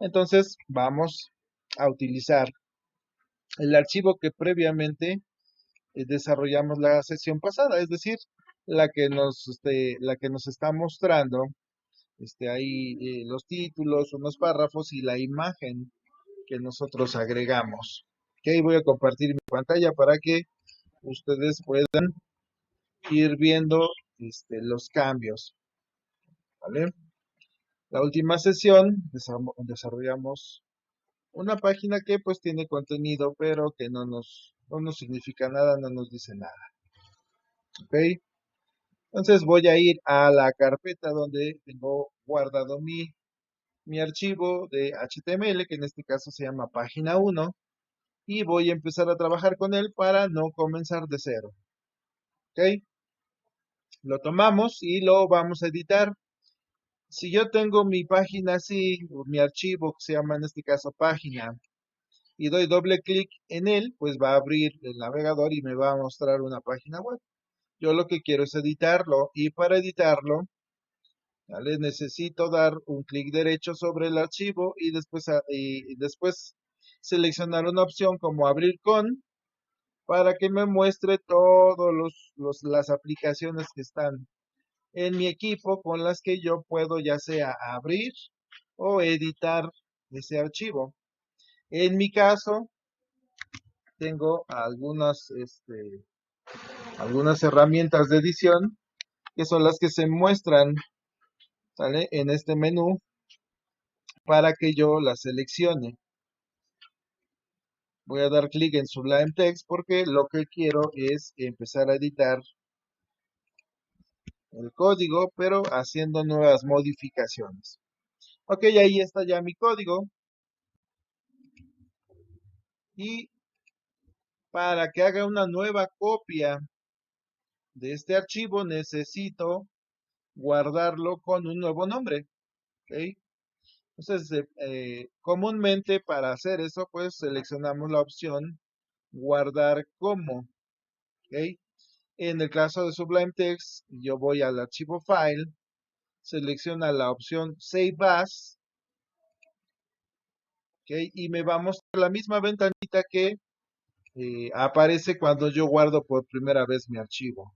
Entonces vamos a utilizar el archivo que previamente desarrollamos la sesión pasada, es decir, la que nos está mostrando ahí los títulos, unos párrafos y la imagen que nosotros agregamos. Ok, voy a compartir mi pantalla para que ustedes puedan ir viendo los cambios, ¿vale? La última sesión desarrollamos una página que pues tiene contenido, pero que no nos significa nada, no nos dice nada. ¿Ok? Entonces voy a ir a la carpeta donde tengo guardado mi archivo de HTML, que en este caso se llama página 1, y voy a empezar a trabajar con él para no comenzar de cero. ¿Ok? Lo tomamos y lo vamos a editar. Si yo tengo mi página así, o mi archivo que se llama en este caso página, y doy doble clic en él, pues va a abrir el navegador y me va a mostrar una página web. Yo lo que quiero es editarlo y para editarlo, ¿vale? Necesito dar un clic derecho sobre el archivo y después seleccionar una opción como abrir con para que me muestre todas las aplicaciones que están en mi equipo con las que yo puedo ya sea abrir o editar ese archivo. En mi caso, tengo algunas herramientas de edición que son las que se muestran, ¿sale? En este menú para que yo las seleccione. Voy a dar clic en Sublime Text porque lo que quiero es empezar a editar el código, pero haciendo nuevas modificaciones. Ok, ahí está ya mi código. Y para que haga una nueva copia de este archivo, necesito guardarlo con un nuevo nombre. ¿Ok? Entonces, comúnmente para hacer eso, pues seleccionamos la opción guardar como. ¿Ok? En el caso de Sublime Text, yo voy al archivo File, selecciona la opción Save As, ¿ok? Y me va a mostrar la misma ventanita que aparece cuando yo guardo por primera vez mi archivo.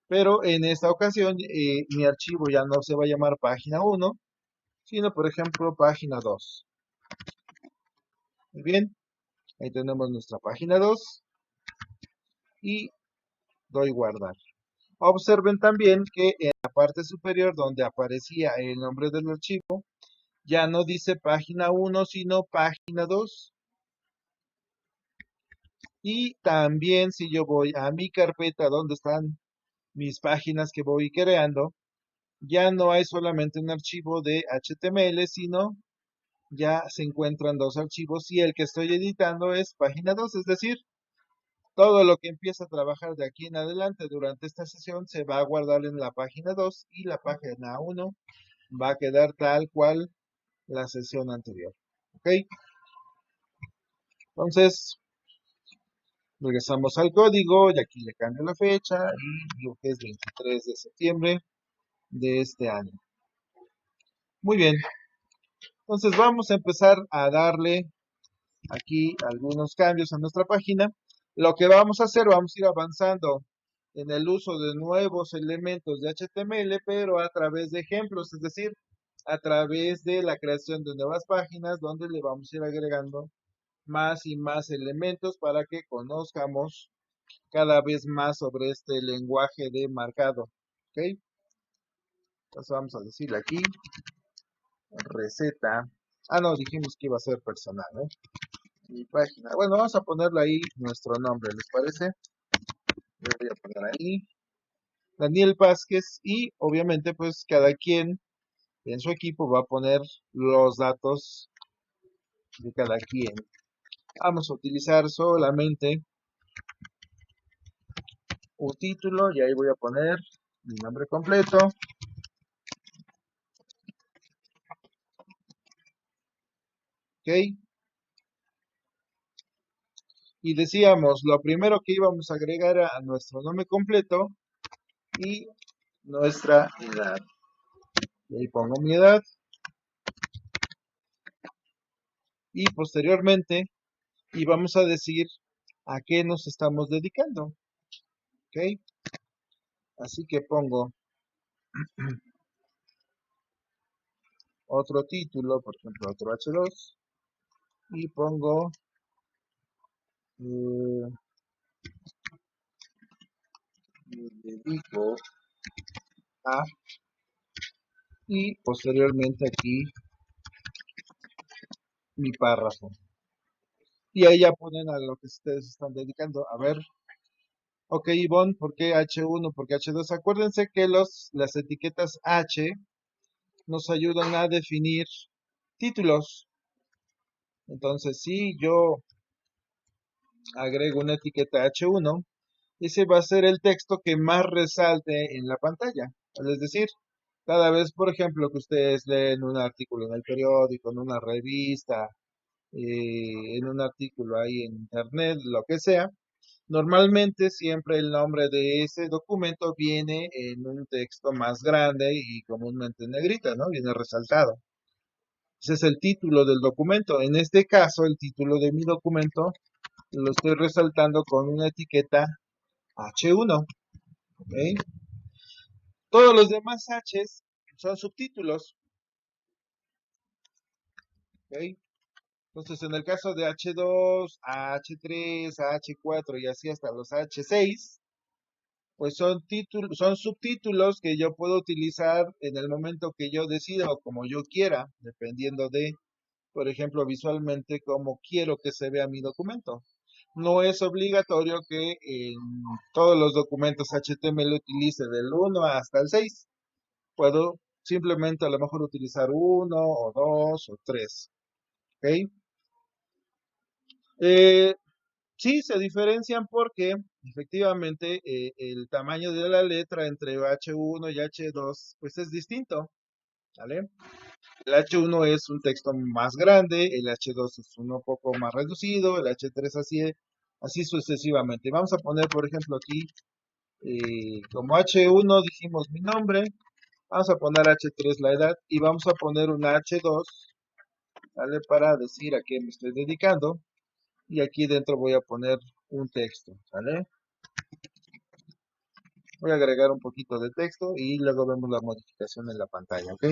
Pero en esta ocasión, mi archivo ya no se va a llamar página 1, sino por ejemplo página 2. Muy bien, ahí tenemos nuestra página 2 y doy guardar. Observen también que en la parte superior donde aparecía el nombre del archivo, ya no dice página 1, sino página 2. Y también si yo voy a mi carpeta donde están mis páginas que voy creando, ya no hay solamente un archivo de HTML, sino ya se encuentran dos archivos y el que estoy editando es página 2, es decir, todo lo que empieza a trabajar de aquí en adelante durante esta sesión se va a guardar en la página 2 y la página 1 va a quedar tal cual la sesión anterior. ¿Ok? Entonces, regresamos al código y aquí le cambio la fecha y lo que es 23 de septiembre de este año. Muy bien, entonces vamos a empezar a darle aquí algunos cambios a nuestra página. Lo que vamos a hacer, vamos a ir avanzando en el uso de nuevos elementos de HTML, pero a través de ejemplos, es decir, a través de la creación de nuevas páginas donde le vamos a ir agregando más y más elementos para que conozcamos cada vez más sobre este lenguaje de marcado. ¿Ok? Entonces vamos a decirle aquí, receta. Ah, no, dijimos que iba a ser personal, ¿eh? Mi página. Bueno, vamos a ponerle ahí nuestro nombre, ¿les parece? Yo voy a poner ahí Daniel Vázquez y obviamente pues cada quien en su equipo va a poner los datos de cada quien. Vamos a utilizar solamente un título y ahí voy a poner mi nombre completo. ¿Ok? Y decíamos, lo primero que íbamos a agregar a nuestro nombre completo y nuestra edad. Y ahí pongo mi edad. y posteriormente, y vamos a decir a qué nos estamos dedicando, ¿ok? Así que pongo otro título, por ejemplo, otro H2, y pongo me dedico a, y posteriormente aquí mi párrafo. Y ahí ya ponen a lo que ustedes están dedicando. A ver, ok, Ivonne, ¿por qué H1? ¿Por qué H2? Acuérdense que las etiquetas H nos ayudan a definir títulos. Entonces, si yo agrego una etiqueta H1, ese va a ser el texto que más resalte en la pantalla. Es decir, cada vez, por ejemplo, que ustedes leen un artículo en el periódico, en una revista, en un artículo ahí en internet, lo que sea, normalmente siempre el nombre de ese documento viene en un texto más grande y comúnmente en negrita, ¿no? Viene resaltado. Ese es el título del documento. En este caso, el título de mi documento lo estoy resaltando con una etiqueta H1, ¿ok? Todos los demás H's son subtítulos, ¿ok? Entonces, en el caso de H2, H3, H4 y así hasta los H6, pues son títulos, son subtítulos que yo puedo utilizar en el momento que yo decida o como yo quiera, dependiendo de, por ejemplo, visualmente cómo quiero que se vea mi documento. No es obligatorio que en todos los documentos HTML utilice del 1 hasta el 6. Puedo simplemente a lo mejor utilizar uno o dos o tres. ¿Ok? Eh, sí, se diferencian porque efectivamente el tamaño de la letra entre H1 y H2 pues es distinto. ¿Vale? El H1 es un texto más grande, el H2 es uno poco más reducido, el H3 así sucesivamente. Vamos a poner, por ejemplo, aquí, como H1 dijimos mi nombre, vamos a poner H3 la edad y vamos a poner un H2, ¿vale? Para decir a qué me estoy dedicando. Y aquí dentro voy a poner un texto, ¿vale? Voy a agregar un poquito de texto y luego vemos la modificación en la pantalla, ¿ok?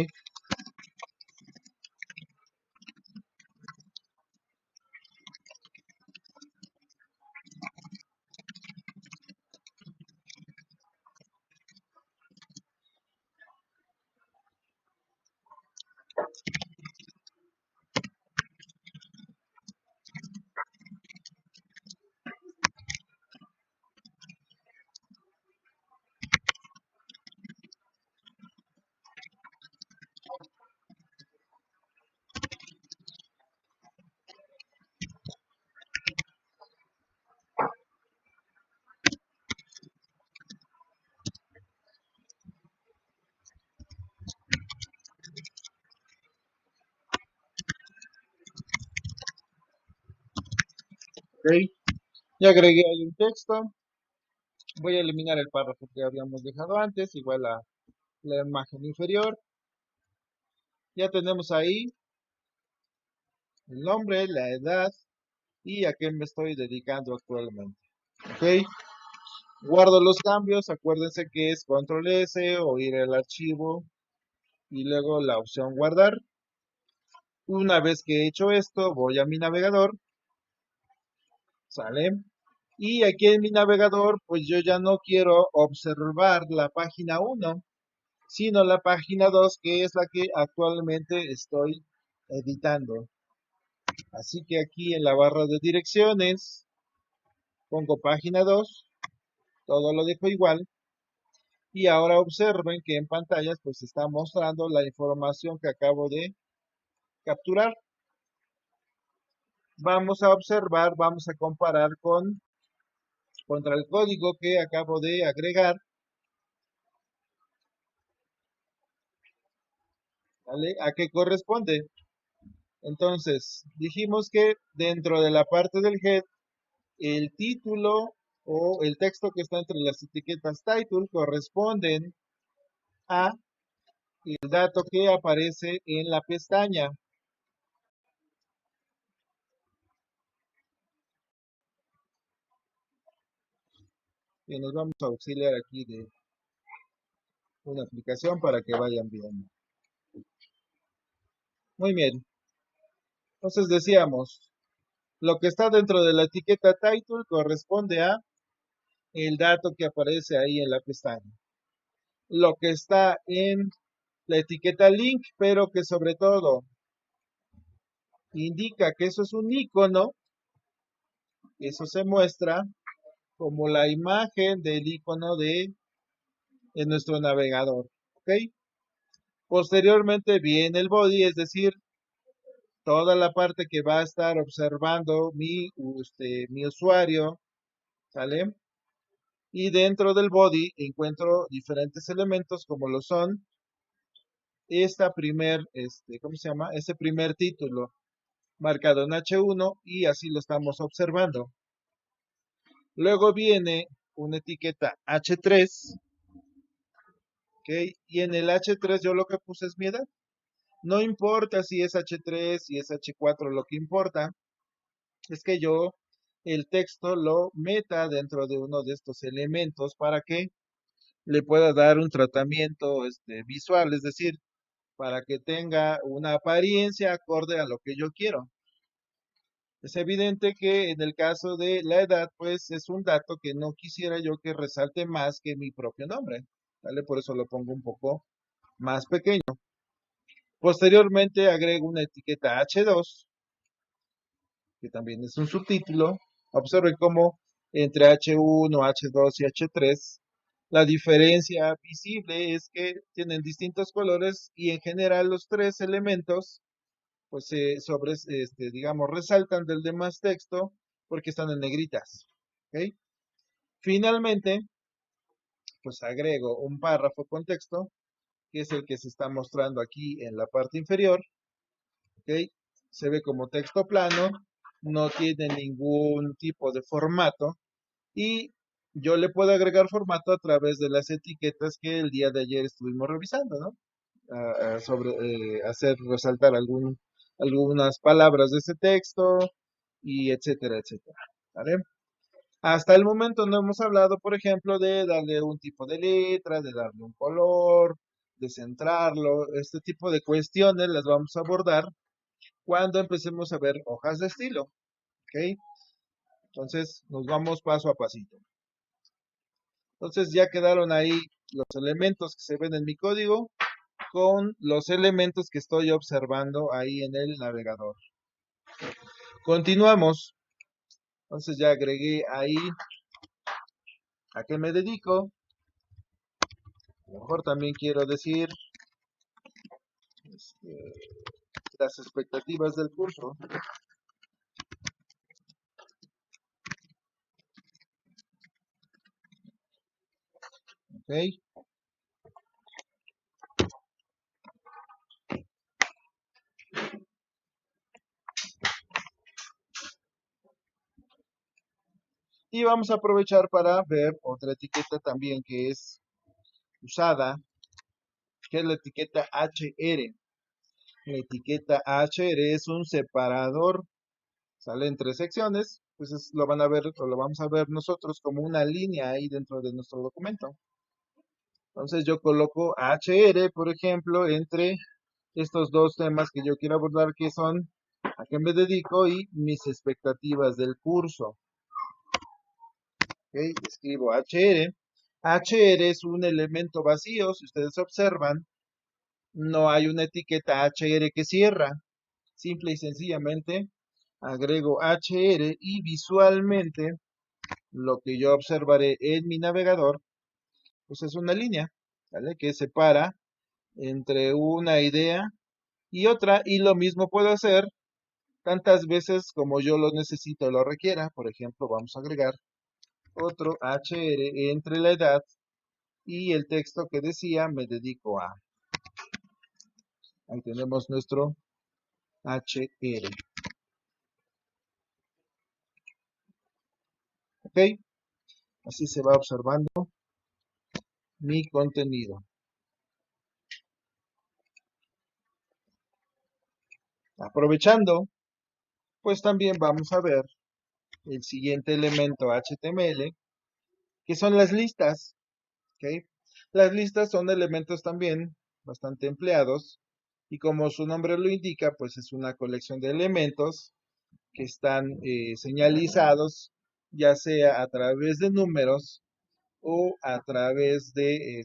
Ok, ya agregué ahí un texto. Voy a eliminar el párrafo que habíamos dejado antes, igual a la imagen inferior. Ya tenemos ahí el nombre, la edad y a qué me estoy dedicando actualmente. Ok, guardo los cambios. Acuérdense que es control S o ir al archivo y luego la opción guardar. Una vez que he hecho esto, voy a mi navegador, ¿sale? Y aquí en mi navegador, pues yo ya no quiero observar la página 1, sino la página 2, que es la que actualmente estoy editando. Así que aquí en la barra de direcciones pongo página 2, todo lo dejo igual. Y ahora observen que en pantallas pues está mostrando la información que acabo de capturar. Vamos a observar, vamos a comparar contra el código que acabo de agregar, ¿vale? ¿A qué corresponde? Entonces, dijimos que dentro de la parte del head, el título o el texto que está entre las etiquetas title corresponden a el dato que aparece en la pestaña. Y nos vamos a auxiliar aquí de una aplicación para que vayan viendo. Muy bien. Entonces decíamos, lo que está dentro de la etiqueta title corresponde a el dato que aparece ahí en la pestaña. Lo que está en la etiqueta link, pero que sobre todo indica que eso es un icono, eso se muestra como la imagen del icono de nuestro navegador. ¿Ok? Posteriormente viene el body, es decir, toda la parte que va a estar observando mi usuario, ¿sale? Y dentro del body encuentro diferentes elementos como lo son ¿cómo se llama? Ese primer título marcado en H1 y así lo estamos observando. Luego viene una etiqueta H3, ¿ok? Y en el H3 yo lo que puse es mi edad. No importa si es H3, si es H4, lo que importa es que yo el texto lo meta dentro de uno de estos elementos para que le pueda dar un tratamiento visual, es decir, para que tenga una apariencia acorde a lo que yo quiero. Es evidente que en el caso de la edad, pues es un dato que no quisiera yo que resalte más que mi propio nombre, ¿vale? Por eso lo pongo un poco más pequeño. Posteriormente agrego una etiqueta H2, que también es un subtítulo. Observen cómo entre H1, H2 y H3, la diferencia visible es que tienen distintos colores y en general los tres elementos pues digamos, resaltan del demás texto porque están en negritas. ¿Ok? Finalmente, pues agrego un párrafo con texto, que es el que se está mostrando aquí en la parte inferior. ¿Ok? Se ve como texto plano, no tiene ningún tipo de formato y yo le puedo agregar formato a través de las etiquetas que el día de ayer estuvimos revisando, ¿no? Hacer resaltar algunas palabras de ese texto y etcétera, etcétera. ¿Vale? Hasta el momento no hemos hablado, por ejemplo, de darle un tipo de letra, de darle un color, de centrarlo. Este tipo de cuestiones las vamos a abordar cuando empecemos a ver hojas de estilo. ¿Ok? Entonces nos vamos paso a pasito. Entonces ya quedaron ahí los elementos que se ven en mi código con los elementos que estoy observando ahí en el navegador. Continuamos. Entonces ya agregué ahí a qué me dedico. A lo mejor también quiero decir este, las expectativas del curso. ¿Ok? Y vamos a aprovechar para ver otra etiqueta también que es usada, que es la etiqueta HR. La etiqueta HR es un separador, sale en tres secciones, pues lo van a ver o lo vamos a ver nosotros como una línea ahí dentro de nuestro documento. Entonces yo coloco HR, por ejemplo, entre estos dos temas que yo quiero abordar, que son a qué me dedico y mis expectativas del curso. ¿Ok? Escribo HR. HR es un elemento vacío, si ustedes observan, no hay una etiqueta HR que cierra. Simple y sencillamente agrego HR y visualmente lo que yo observaré en mi navegador, pues es una línea, ¿vale? Que separa entre una idea y otra, y lo mismo puedo hacer tantas veces como yo lo necesito o lo requiera. Por ejemplo, vamos a agregar otro HR entre la edad y el texto que decía me dedico a. Ahí tenemos nuestro HR. ¿Ok? Así se va observando mi contenido. Aprovechando, pues también vamos a ver el siguiente elemento HTML, que son las listas, ¿ok? Las listas son elementos también bastante empleados y como su nombre lo indica, pues es una colección de elementos que están señalizados ya sea a través de números o a través de,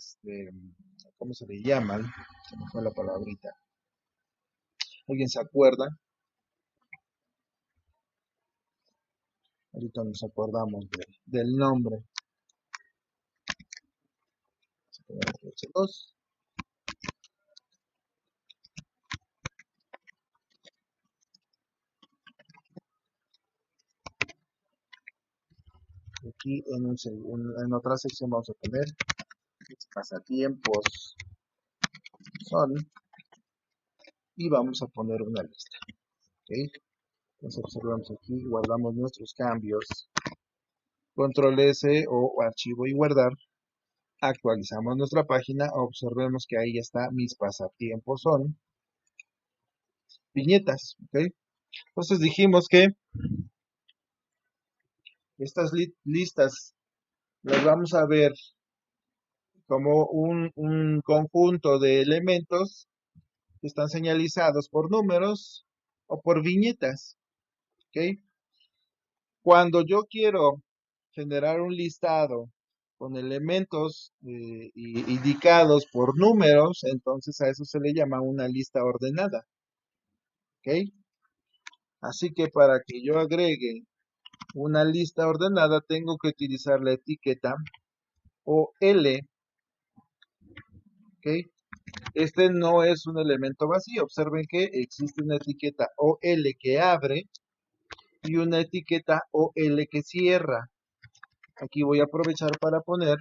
¿cómo se le llaman? Se me fue la palabrita. ¿Alguien se acuerda? Ahorita nos acordamos del nombre. Aquí en otra sección vamos a poner pasatiempos son y vamos a poner una lista. ¿Ok? Entonces observamos aquí, guardamos nuestros cambios, control S o archivo y guardar. Actualizamos nuestra página, observemos que ahí está mis pasatiempos son viñetas. ¿Ok? Entonces dijimos que estas listas las vamos a ver como un conjunto de elementos que están señalizados por números o por viñetas. ¿Ok? Cuando yo quiero generar un listado con elementos indicados por números, entonces a eso se le llama una lista ordenada. ¿Ok? Así que para que yo agregue una lista ordenada, tengo que utilizar la etiqueta OL. ¿Ok? Este no es un elemento vacío. Observen que existe una etiqueta OL que abre y una etiqueta OL que cierra. Aquí voy a aprovechar para poner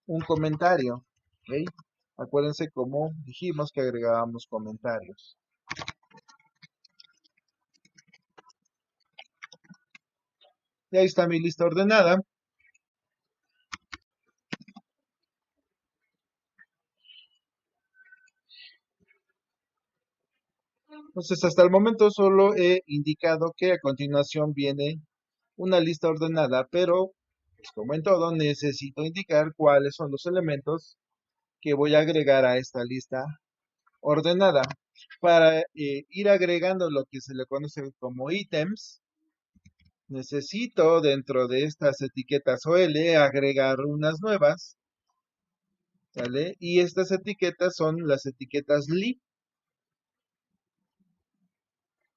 un comentario. ¿Ok? Acuérdense cómo dijimos que agregábamos comentarios. Y ahí está mi lista ordenada. Entonces, hasta el momento solo he indicado que a continuación viene una lista ordenada, pero pues, como en todo, necesito indicar cuáles son los elementos que voy a agregar a esta lista ordenada. Para ir agregando lo que se le conoce como ítems, necesito dentro de estas etiquetas OL agregar unas nuevas, ¿vale? Y estas etiquetas son las etiquetas li.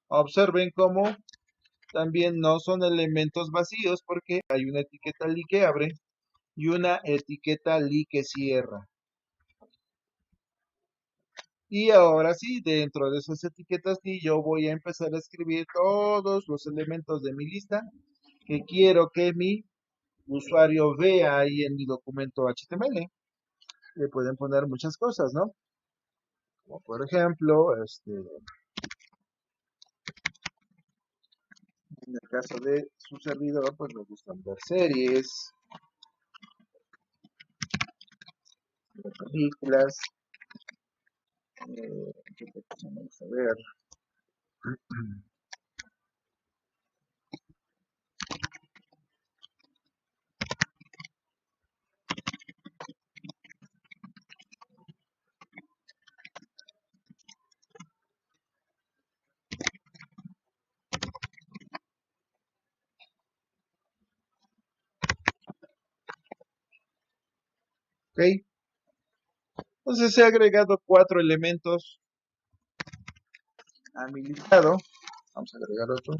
Observen cómo también no son elementos vacíos porque hay una etiqueta li que abre y una etiqueta li que cierra. Y ahora sí, dentro de esas etiquetas li yo voy a empezar a escribir todos los elementos de mi lista que quiero que mi usuario vea ahí en mi documento HTML. Le pueden poner muchas cosas, ¿no? Como por ejemplo, en el caso de su servidor, pues me gustan ver series, ver películas, ¿qué otra cosa me gusta ver? ¿Ok? Entonces he agregado 4 elementos a mi listado. Vamos a agregar otro.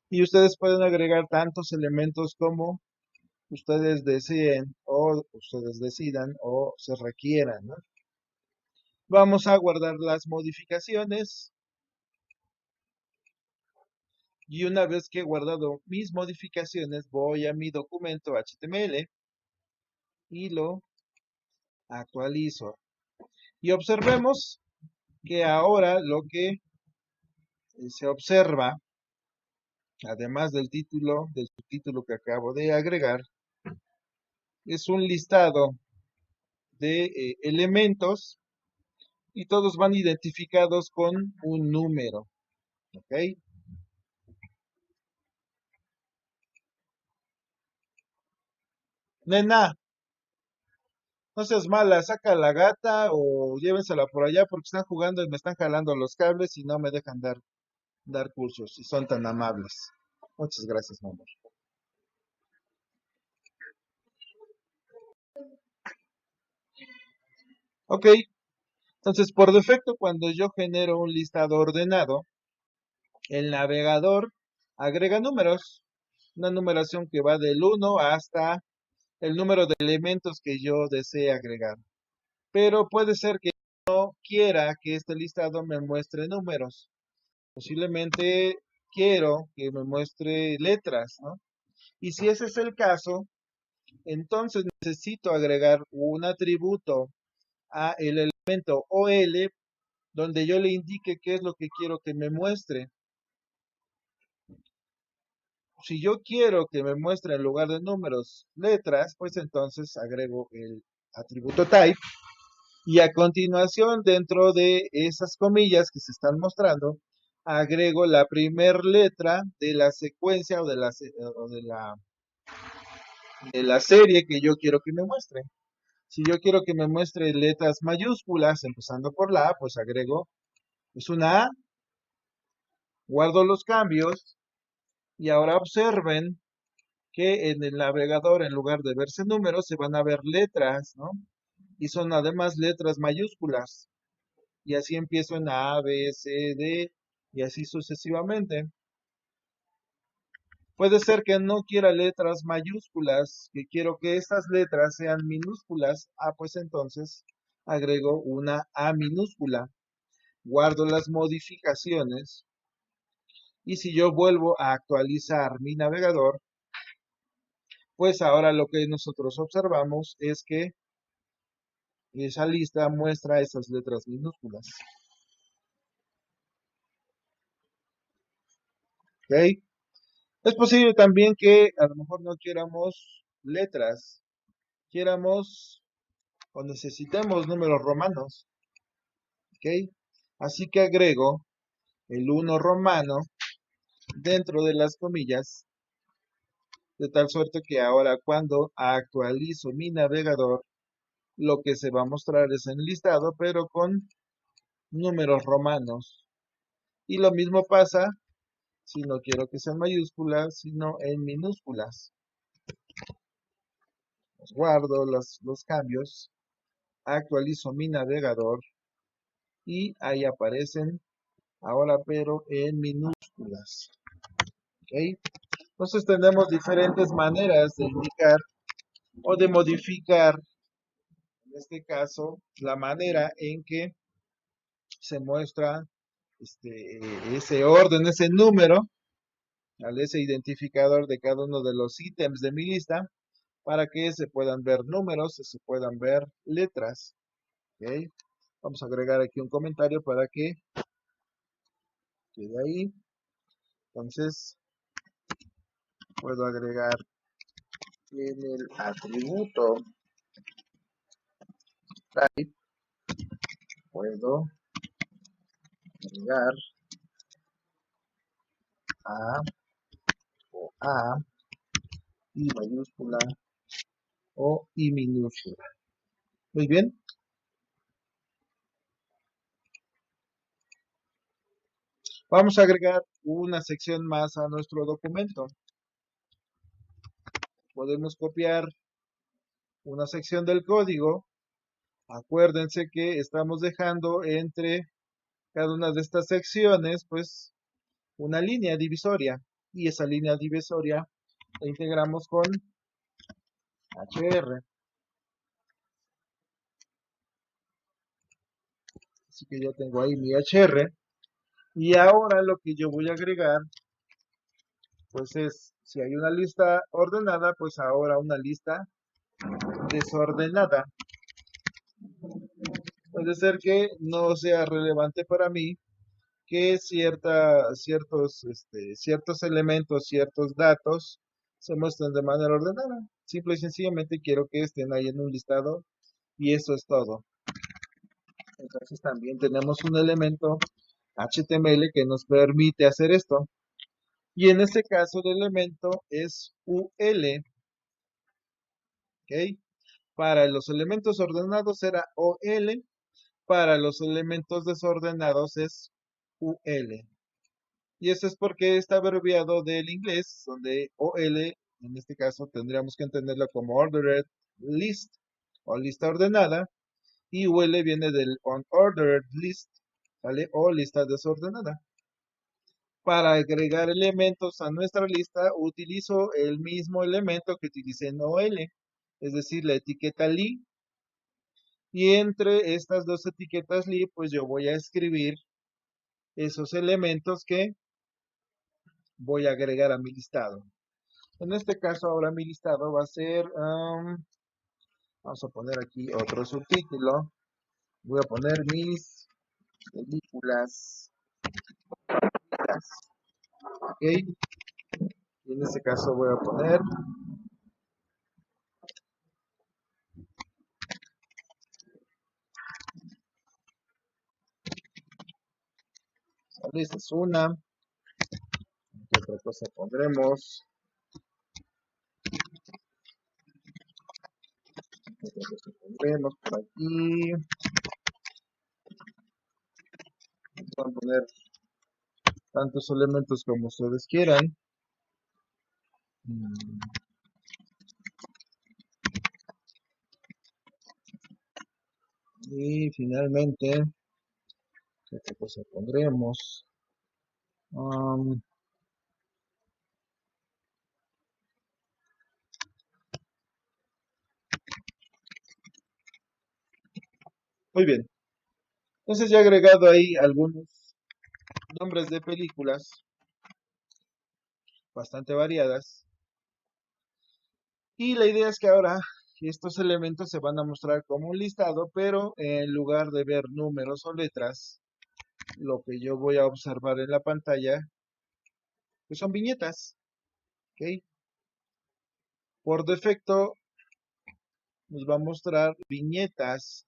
Y ustedes pueden agregar tantos elementos como ustedes deseen o ustedes decidan o se requieran, ¿no? Vamos a guardar las modificaciones y una vez que he guardado mis modificaciones voy a mi documento HTML y lo actualizo. Y observemos que ahora lo que se observa, además del título, del subtítulo que acabo de agregar, es un listado de elementos y todos van identificados con un número. ¿Ok? Nena, no seas mala, saca a la gata o llévensela por allá porque están jugando y me están jalando los cables y no me dejan dar cursos y son tan amables. Muchas gracias, mi amor. Ok, entonces por defecto cuando yo genero un listado ordenado, el navegador agrega números, una numeración que va del 1 hasta el número de elementos que yo desee agregar. Pero puede ser que no quiera que este listado me muestre números. Posiblemente quiero que me muestre letras, ¿no? Y si ese es el caso, entonces necesito agregar un atributo a el elemento OL donde yo le indique qué es lo que quiero que me muestre. Si yo quiero que me muestre en lugar de números letras, pues entonces agrego el atributo type y a continuación dentro de esas comillas que se están mostrando, agrego la primer letra de la secuencia o de la serie que yo quiero que me muestre. Si yo quiero que me muestre letras mayúsculas, empezando por la A, pues agrego, es una A, guardo los cambios y ahora observen que en el navegador, en lugar de verse números, se van a ver letras, ¿no? Y son además letras mayúsculas. Y así empiezo en A, B, C, D, y así sucesivamente. Puede ser que no quiera letras mayúsculas, que quiero que estas letras sean minúsculas. Ah, pues entonces agrego una A minúscula. Guardo las modificaciones. Y si yo vuelvo a actualizar mi navegador, pues ahora lo que nosotros observamos es que esa lista muestra esas letras minúsculas. ¿Ok? Es posible también que a lo mejor no quieramos letras, quieramos o necesitemos números romanos. ¿Ok? Así que agrego el 1 romano dentro de las comillas, de tal suerte que ahora cuando actualizo mi navegador, lo que se va a mostrar es en listado, pero con números romanos. Y lo mismo pasa si no quiero que sean mayúsculas, sino en minúsculas. Los guardo los cambios, actualizo mi navegador y ahí aparecen ahora pero en minúsculas. ¿Ok? Entonces tenemos diferentes maneras de indicar o de modificar, en este caso, la manera en que se muestra ese orden, ese número, ese identificador de cada uno de los ítems de mi lista, para que se puedan ver números, se puedan ver letras. ¿Ok? Vamos a agregar aquí un comentario para que quede ahí. Entonces, puedo agregar en el atributo type, puedo agregar a o a, I mayúscula o I minúscula. Muy bien. Vamos a agregar una sección más a nuestro documento. Podemos copiar una sección del código. Acuérdense que estamos dejando entre cada una de estas secciones, pues, una línea divisoria. Y esa línea divisoria la integramos con HR. Así que ya tengo ahí mi HR. Y ahora lo que yo voy a agregar, pues es, si hay una lista ordenada, pues ahora una lista desordenada. Puede ser que no sea relevante para mí que ciertos elementos, ciertos datos se muestren de manera ordenada. Simple y sencillamente quiero que estén ahí en un listado y eso es todo. Entonces también tenemos un elemento HTML que nos permite hacer esto. Y en este caso el elemento es UL. ¿ok? Para los elementos ordenados era OL, para los elementos desordenados es UL. Y eso es porque está abreviado del inglés, donde OL, en este caso, tendríamos que entenderlo como Ordered List o lista ordenada, y UL viene del Unordered List, ¿vale? O lista desordenada. Para agregar elementos a nuestra lista, utilizo el mismo elemento que utilicé en OL, es decir, la etiqueta li, y entre estas dos etiquetas li, pues yo voy a escribir esos elementos que voy a agregar a mi listado. En este caso, ahora mi listado va a ser, vamos a poner aquí otro subtítulo. Voy a poner mis películas, ¿ok? Y en este caso voy a poner, ¿vale? Esta es una. ¿Qué otra cosa pondremos? ¿Qué otra cosa pondremos por aquí? Van a poner tantos elementos como ustedes quieran. Y finalmente, ¿qué otra cosa pondremos? Um, Muy bien. Entonces ya he agregado ahí algunos nombres de películas bastante variadas. Y la idea es que ahora estos elementos se van a mostrar como un listado, pero en lugar de ver números o letras, lo que yo voy a observar en la pantalla, pues son viñetas, ¿ok? Por defecto nos va a mostrar viñetas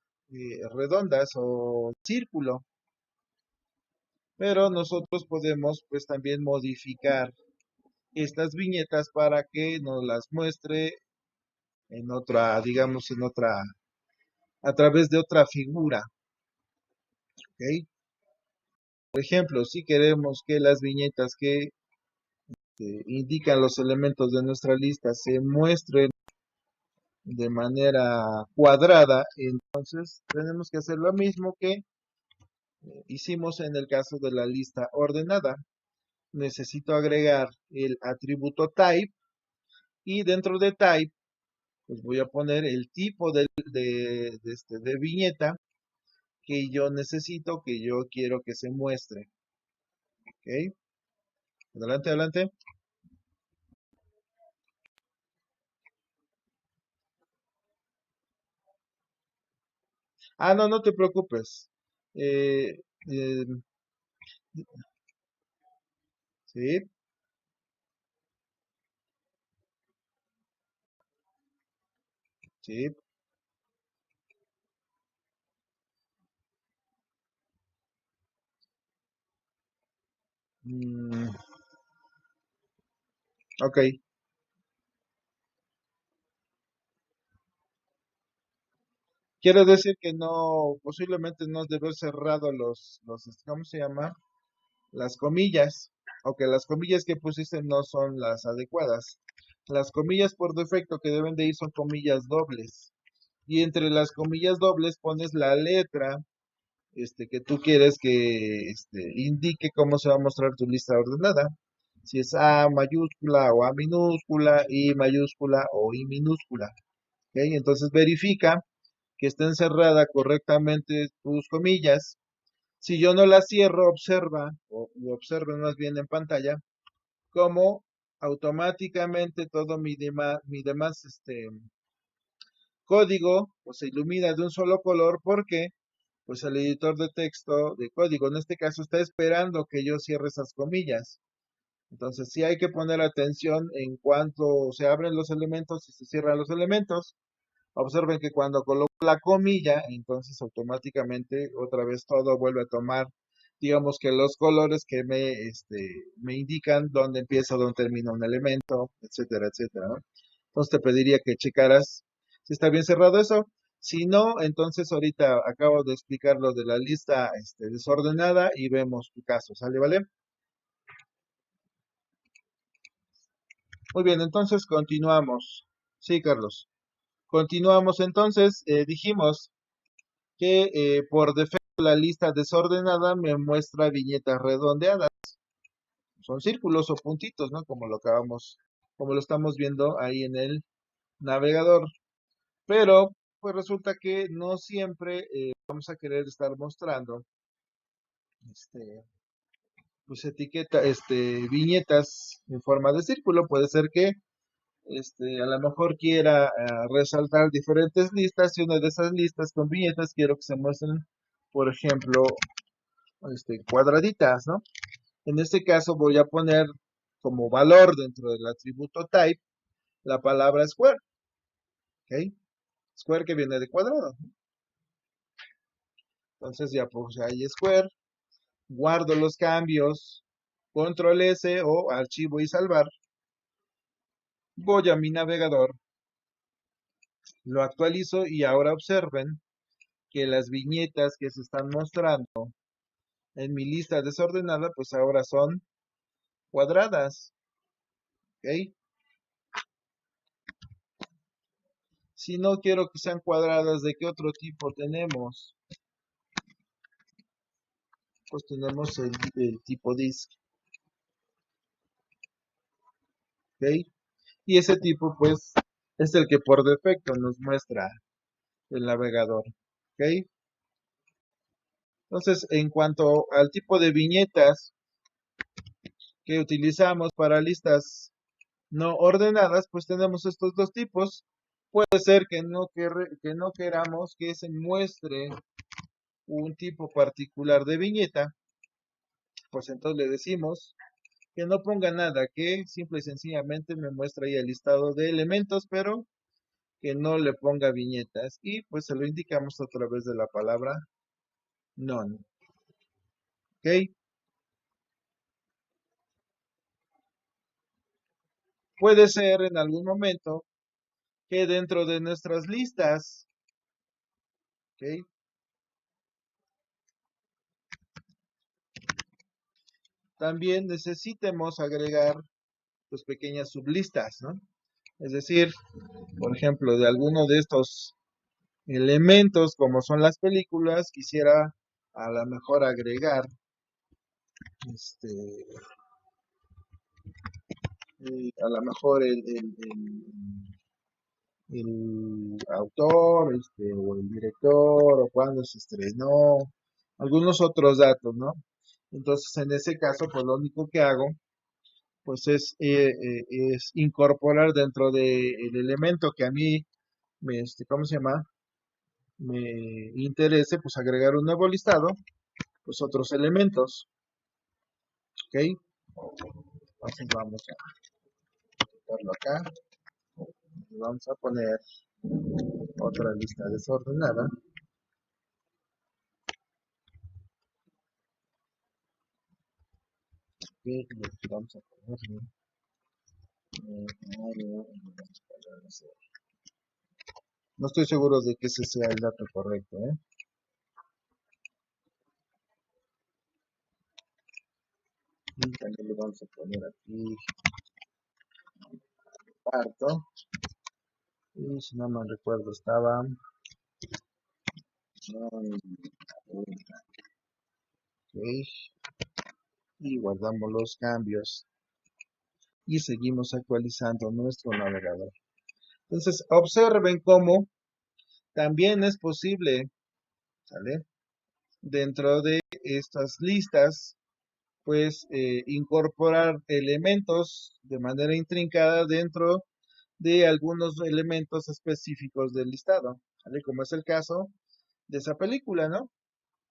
redondas o círculo, pero nosotros podemos pues también modificar estas viñetas para que nos las muestre en otra, digamos, en otra, a través de otra figura, ¿ok? Por ejemplo, si queremos que las viñetas que indican los elementos de nuestra lista se muestren de manera cuadrada, entonces tenemos que hacer lo mismo que hicimos en el caso de la lista ordenada. Necesito agregar el atributo type y dentro de type pues voy a poner el tipo de viñeta que yo necesito, que yo quiero que se muestre. ¿Ok? Adelante, adelante. Ah, no, no te preocupes. Eh, eh, sí. Sí. mm, ok. Quiere decir que no, posiblemente no has de haber cerrado ¿cómo se llama? Las comillas. O que las comillas que pusiste no son las adecuadas. Las comillas por defecto que deben de ir son comillas dobles. Y entre las comillas dobles pones la letra que tú quieres que indique cómo se va a mostrar tu lista ordenada. Si es A mayúscula o A minúscula, I mayúscula o I minúscula. ¿Ok? Entonces verifica que esté encerrada correctamente tus comillas. Si yo no las cierro, observa, o observen más bien en pantalla, cómo automáticamente todo mi demás código pues, se ilumina de un solo color porque pues el editor de texto de código en este caso está esperando que yo cierre esas comillas. Entonces sí hay que poner atención en cuanto se abren los elementos y se cierran los elementos. Observen que cuando coloco la comilla, entonces automáticamente otra vez todo vuelve a tomar, digamos que los colores que me indican dónde empieza, dónde termina un elemento, etcétera, etcétera, ¿no? Entonces te pediría que checaras ¿Sí está bien cerrado eso? Si no, entonces ahorita acabo de explicar lo de la lista desordenada y vemos tu caso, ¿sale, vale? Muy bien, entonces continuamos. Sí, Carlos. Continuamos entonces. Dijimos que por defecto la lista desordenada me muestra viñetas redondeadas. Son círculos o puntitos, ¿no? Como lo estamos viendo ahí en el navegador. Pero, pues resulta que no siempre vamos a querer estar mostrando, este, pues viñetas en forma de círculo. Puede ser que, a lo mejor quiera resaltar diferentes listas y una de esas listas con viñetas quiero que se muestren, por ejemplo, cuadraditas, ¿no? En este caso voy a poner como valor dentro del atributo type la palabra square, ¿ok? Square que viene de cuadrado. Entonces ya puse ahí square, guardo los cambios, control S o archivo y salvar. Voy a mi navegador, lo actualizo y ahora observen que las viñetas que se están mostrando en mi lista desordenada, pues ahora son cuadradas, ¿ok? Si no quiero que sean cuadradas, ¿de qué otro tipo tenemos? Pues tenemos el tipo disk, ¿ok? Y ese tipo, pues, es el que por defecto nos muestra el navegador, ¿ok? Entonces, en cuanto al tipo de viñetas que utilizamos para listas no ordenadas, pues tenemos estos dos tipos. Puede ser que no queramos que se muestre un tipo particular de viñeta, pues entonces le decimos que no ponga nada, que simple y sencillamente me muestra ahí el listado de elementos, pero que no le ponga viñetas. Y pues se lo indicamos a través de la palabra none. ¿Ok? Puede ser en algún momento que dentro de nuestras listas, ¿ok? También necesitemos agregar pues pequeñas sublistas, ¿no? Es decir, por ejemplo, de alguno de estos elementos como son las películas, quisiera a lo mejor agregar este a lo mejor el autor, o el director, o cuándo se estrenó, algunos otros datos, ¿no? Entonces, en ese caso, pues lo único que hago, pues es incorporar dentro del elemento que a mí ¿cómo se llama? Me interese, pues agregar un nuevo listado, pues otros elementos, ¿ok? Entonces vamos a quitarlo acá y vamos a poner otra lista desordenada. Y vamos a poner no estoy seguro de que ese sea el dato correcto, ¿eh? Y también le vamos a poner aquí parto. Y si no me recuerdo estaba ok, y guardamos los cambios y seguimos actualizando nuestro navegador. Entonces, observen cómo también es posible, ¿sale? Dentro de estas listas, pues incorporar elementos de manera intrincada dentro de algunos elementos específicos del listado, ¿vale? Como es el caso de esa película, ¿no?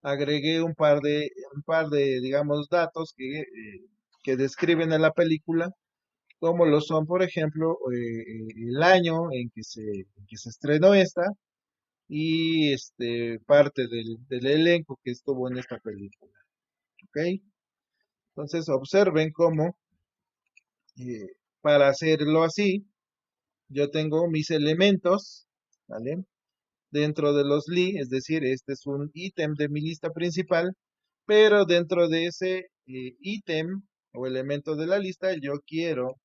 Agregué digamos, datos que describen a la película, como lo son, por ejemplo, el año en que se estrenó esta y parte del elenco que estuvo en esta película, ¿ok? Entonces observen cómo para hacerlo así, yo tengo mis elementos, ¿vale? Dentro de los es decir, este es un ítem de mi lista principal, pero dentro de ese ítem o elemento de la lista yo quiero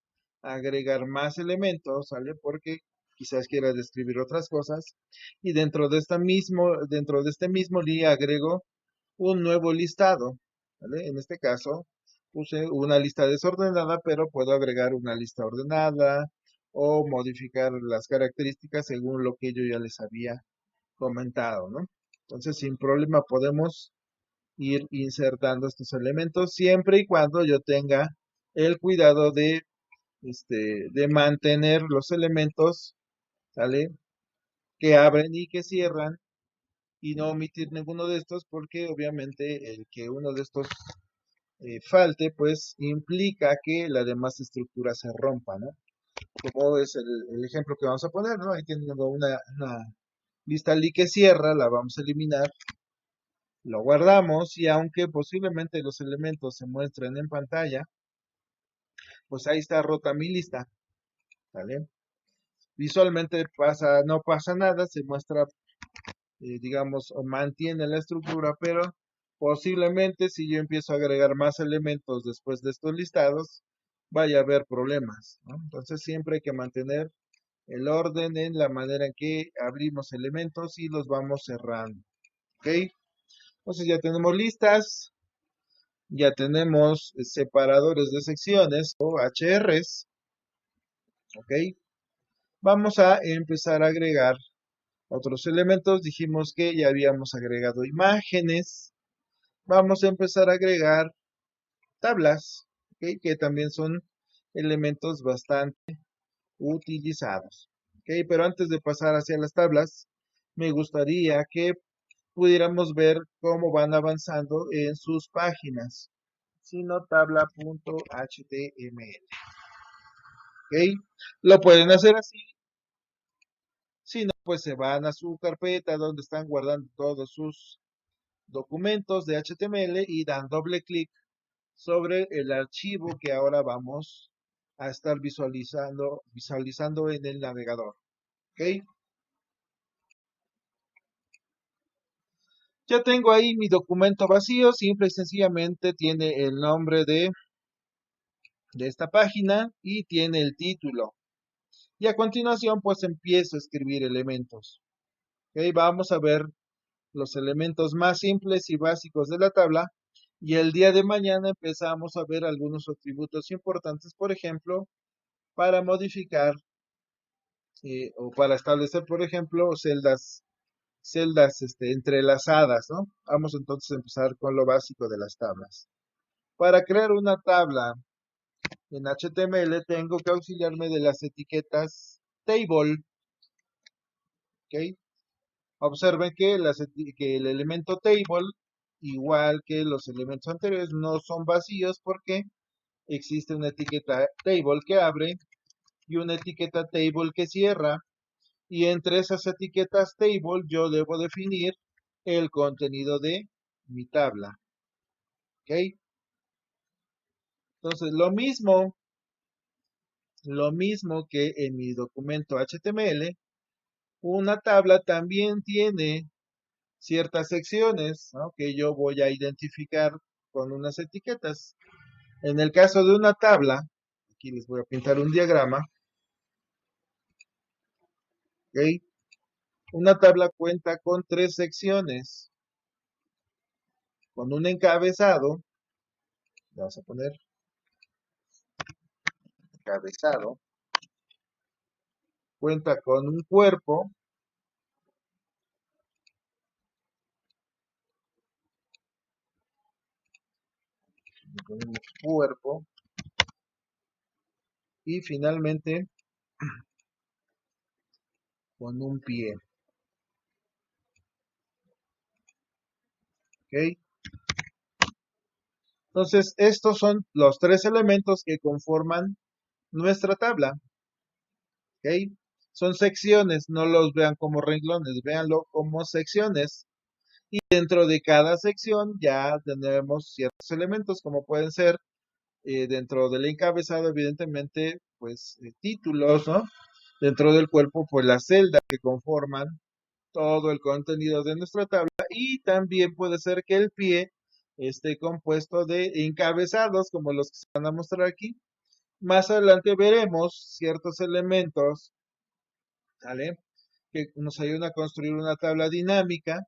agregar más elementos, ¿sale? Porque quizás quiera describir otras cosas y dentro de este mismo agrego un nuevo listado, ¿vale? En este caso puse una lista desordenada, pero puedo agregar una lista ordenada o modificar las características según lo que yo ya les había comentado, ¿no? Entonces, sin problema podemos ir insertando estos elementos siempre y cuando yo tenga el cuidado de mantener los elementos, ¿sale? Que abren y que cierran y no omitir ninguno de estos porque obviamente el que uno de estos falte, pues implica que la demás estructura se rompa, ¿no? Como es el ejemplo que vamos a poner, ¿no? Ahí tengo una lista li que cierra, la vamos a eliminar, lo guardamos y aunque posiblemente los elementos se muestren en pantalla, pues ahí está rota mi lista, ¿vale? Visualmente no pasa nada, se muestra, digamos, o mantiene la estructura, pero posiblemente si yo empiezo a agregar más elementos después de estos listados, vaya a haber problemas, ¿no? Entonces siempre hay que mantener el orden en la manera en que abrimos elementos y los vamos cerrando, ¿ok? Entonces ya tenemos listas, ya tenemos separadores de secciones o HRs, ¿ok? Vamos a empezar a agregar otros elementos. Dijimos que ya habíamos agregado imágenes. Vamos a empezar a agregar tablas, ¿ok? Que también son elementos bastante utilizados, ¿ok? Pero antes de pasar hacia las tablas, me gustaría que pudiéramos ver cómo van avanzando en sus páginas. Sino tabla.html. ¿Ok? Lo pueden hacer así. Si no, pues se van a su carpeta donde están guardando todos sus documentos de HTML y dan doble clic sobre el archivo que ahora vamos a estar visualizando en el navegador. ¿Ok? Ya tengo ahí mi documento vacío, simple y sencillamente tiene el nombre de esta página y tiene el título. Y a continuación, pues empiezo a escribir elementos. ¿Ok? Vamos a ver los elementos más simples y básicos de la tabla. Y el día de mañana empezamos a ver algunos atributos importantes, por ejemplo, para modificar o para establecer, por ejemplo, celdas entrelazadas, ¿no? Vamos entonces a empezar con lo básico de las tablas. Para crear una tabla en HTML tengo que auxiliarme de las etiquetas table, ¿ok? Observen que, que el elemento table, igual que los elementos anteriores, no son vacíos porque existe una etiqueta table que abre y una etiqueta table que cierra. Y entre esas etiquetas table yo debo definir el contenido de mi tabla. ¿Ok? Entonces, lo mismo que en mi documento HTML, una tabla también tiene ciertas secciones, ¿no? Que yo voy a identificar con unas etiquetas. En el caso de una tabla, aquí les voy a pintar un diagrama, ¿ok? Una tabla cuenta con tres secciones, con un encabezado, vamos a poner encabezado, cuenta con un cuerpo, ponemos cuerpo, y finalmente con un pie, ¿ok? Entonces, estos son los tres elementos que conforman nuestra tabla, ¿ok? Son secciones, no los vean como renglones, véanlo como secciones. Y dentro de cada sección ya tenemos ciertos elementos, como pueden ser dentro del encabezado, evidentemente, pues títulos, ¿no? dentro del cuerpo, pues las celdas que conforman todo el contenido de nuestra tabla, y también puede ser que el pie esté compuesto de encabezados como los que se van a mostrar aquí. Más adelante veremos ciertos elementos, ¿vale?, que nos ayudan a construir una tabla dinámica,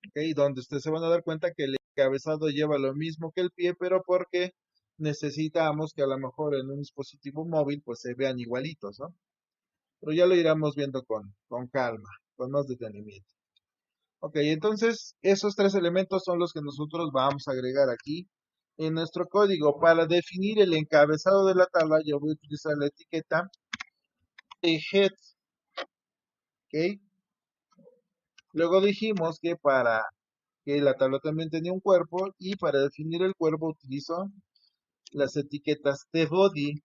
¿ok? Donde ustedes se van a dar cuenta que el encabezado lleva lo mismo que el pie, pero porque necesitamos que a lo mejor en un dispositivo móvil pues se vean igualitos, ¿no? Pero ya lo iremos viendo con calma, con más detenimiento. Ok, entonces esos tres elementos son los que nosotros vamos a agregar aquí en nuestro código. Para definir el encabezado de la tabla, yo voy a utilizar la etiqueta de head, ¿ok? Luego dijimos que para que la tabla también tenía un cuerpo, y para definir el cuerpo utilizo las etiquetas de body,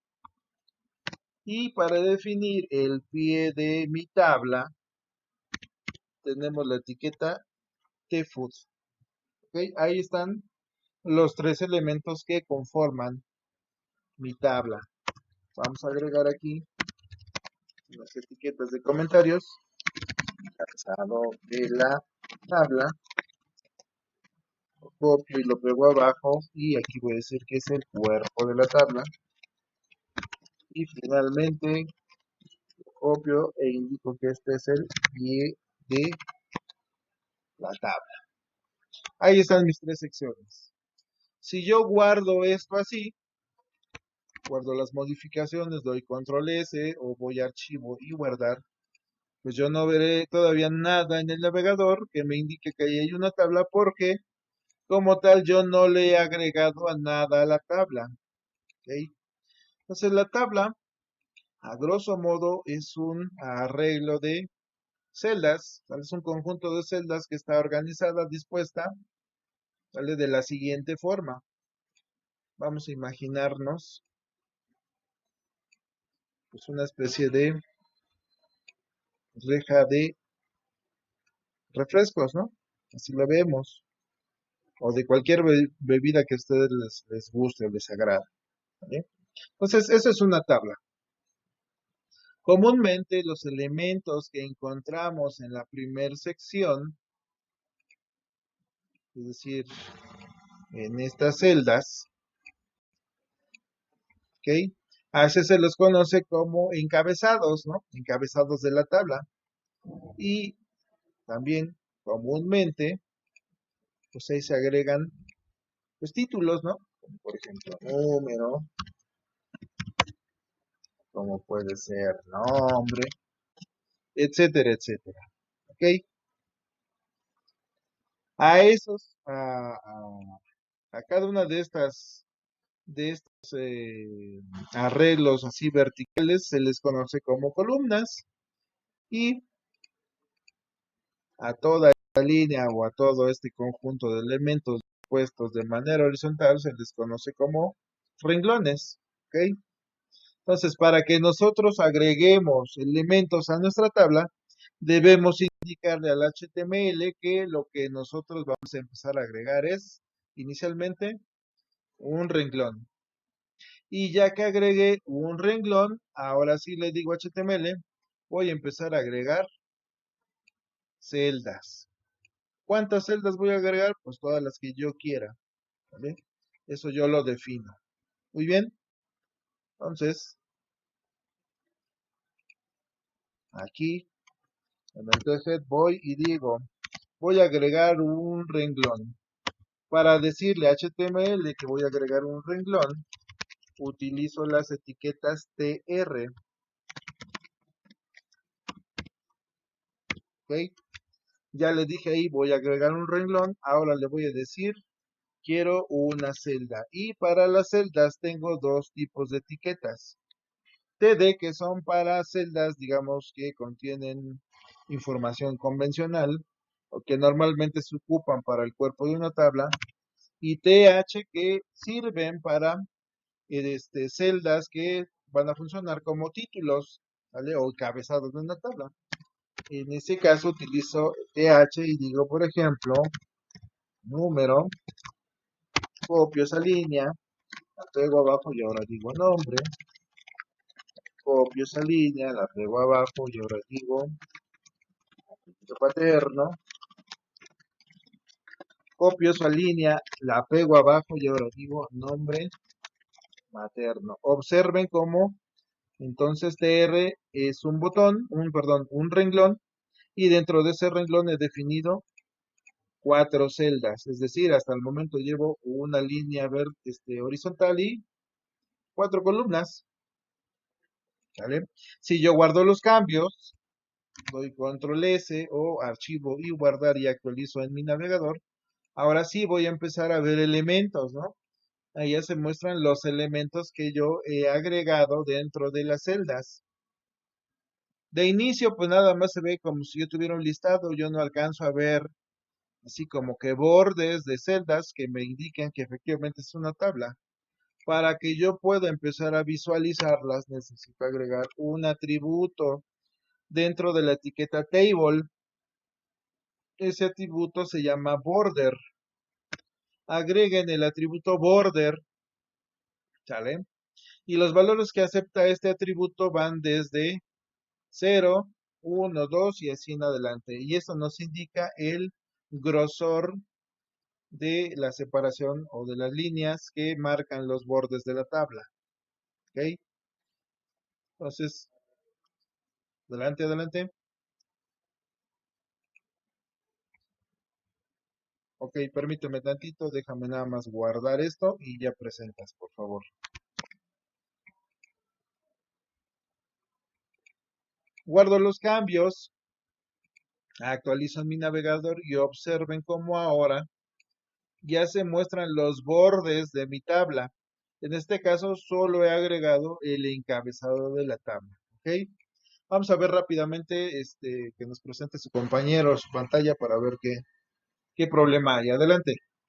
y para definir el pie de mi tabla tenemos la etiqueta de foot. ¿Ok? Ahí están los tres elementos que conforman mi tabla. Vamos a agregar aquí las etiquetas de comentarios. Encabezado de la tabla. Lo copio y lo pego abajo. Y aquí voy a decir que es el cuerpo de la tabla. Y finalmente copio e indico que este es el pie de la tabla. Ahí están mis tres secciones. Si yo guardo esto así, guardo las modificaciones, doy control S o voy a archivo y guardar, pues yo no veré todavía nada en el navegador que me indique que ahí hay una tabla, porque como tal yo no le he agregado a nada a la tabla. ¿Ok? Entonces la tabla, a grosso modo, es un arreglo de celdas, ¿vale? Es un conjunto de celdas que está organizada, dispuesta, ¿vale?, de la siguiente forma. Vamos a imaginarnos pues una especie de reja de refrescos, ¿no? Así lo vemos. O de cualquier bebida que a ustedes les guste o les agrade, ¿vale? Entonces, eso es una tabla. Comúnmente los elementos que encontramos en la primera sección, es decir, en estas celdas, ¿ok?, a veces se los conoce como encabezados, ¿no? Encabezados de la tabla. Y también comúnmente, pues ahí se agregan pues títulos, ¿no? Como por ejemplo, número, como puede ser nombre, etcétera, etcétera. ¿Ok? A esos, a cada una de estos arreglos así verticales se les conoce como columnas, y a toda esta línea o a todo este conjunto de elementos puestos de manera horizontal se les conoce como renglones. ¿Ok? Entonces, para que nosotros agreguemos elementos a nuestra tabla, debemos indicarle al HTML que lo que nosotros vamos a empezar a agregar es, inicialmente, un renglón. Y ya que agregué un renglón, ahora sí le digo a HTML, voy a empezar a agregar celdas. ¿Cuántas celdas voy a agregar? Pues todas las que yo quiera, ¿vale? Eso yo lo defino. Muy bien. Entonces, aquí en el TGED voy y digo, voy a agregar un renglón. Para decirle a HTML que voy a agregar un renglón, utilizo las etiquetas TR. ¿Ok? Ya le dije ahí, voy a agregar un renglón. Ahora le voy a decir, quiero una celda. Y para las celdas tengo dos tipos de etiquetas. TD, que son para celdas, digamos, que contienen información convencional o que normalmente se ocupan para el cuerpo de una tabla. Y TH, que sirven para celdas que van a funcionar como títulos, ¿vale? O encabezados de una tabla. En este caso utilizo TH y digo, por ejemplo, número, copio esa línea, la pego abajo y ahora digo nombre, copio esa línea, la pego abajo y ahora digo apellido paterno, copio esa línea, la pego abajo y ahora digo nombre materno. Observen cómo entonces TR es un botón, perdón, un renglón, y dentro de ese renglón he definido 4 celdas, es decir, hasta el momento llevo una línea horizontal y 4 columnas, ¿vale? Si yo guardo los cambios, doy control S o archivo y guardar y actualizo en mi navegador, ahora sí voy a empezar a ver elementos, ¿no? Ahí ya se muestran los elementos que yo he agregado dentro de las celdas. De inicio, pues nada más se ve como si yo tuviera un listado, yo no alcanzo a ver así como que bordes de celdas que me indiquen que efectivamente es una tabla. Para que yo pueda empezar a visualizarlas, necesito agregar un atributo dentro de la etiqueta table. Ese atributo se llama border. Agreguen el atributo border, ¿sale? Y los valores que acepta este atributo van desde 0, 1, 2 y así en adelante. Y esto nos indica el grosor de la separación o de las líneas que marcan los bordes de la tabla. ¿Ok? Entonces, adelante, adelante. Ok, permíteme tantito, déjame nada más guardar esto y ya presentas, por favor. Guardo los cambios, actualizo mi navegador y observen cómo ahora ya se muestran los bordes de mi tabla. En este caso solo he agregado el encabezado de la tabla. ¿Ok? Vamos a ver rápidamente que nos presente su compañero su pantalla para ver qué problema hay. Adelante.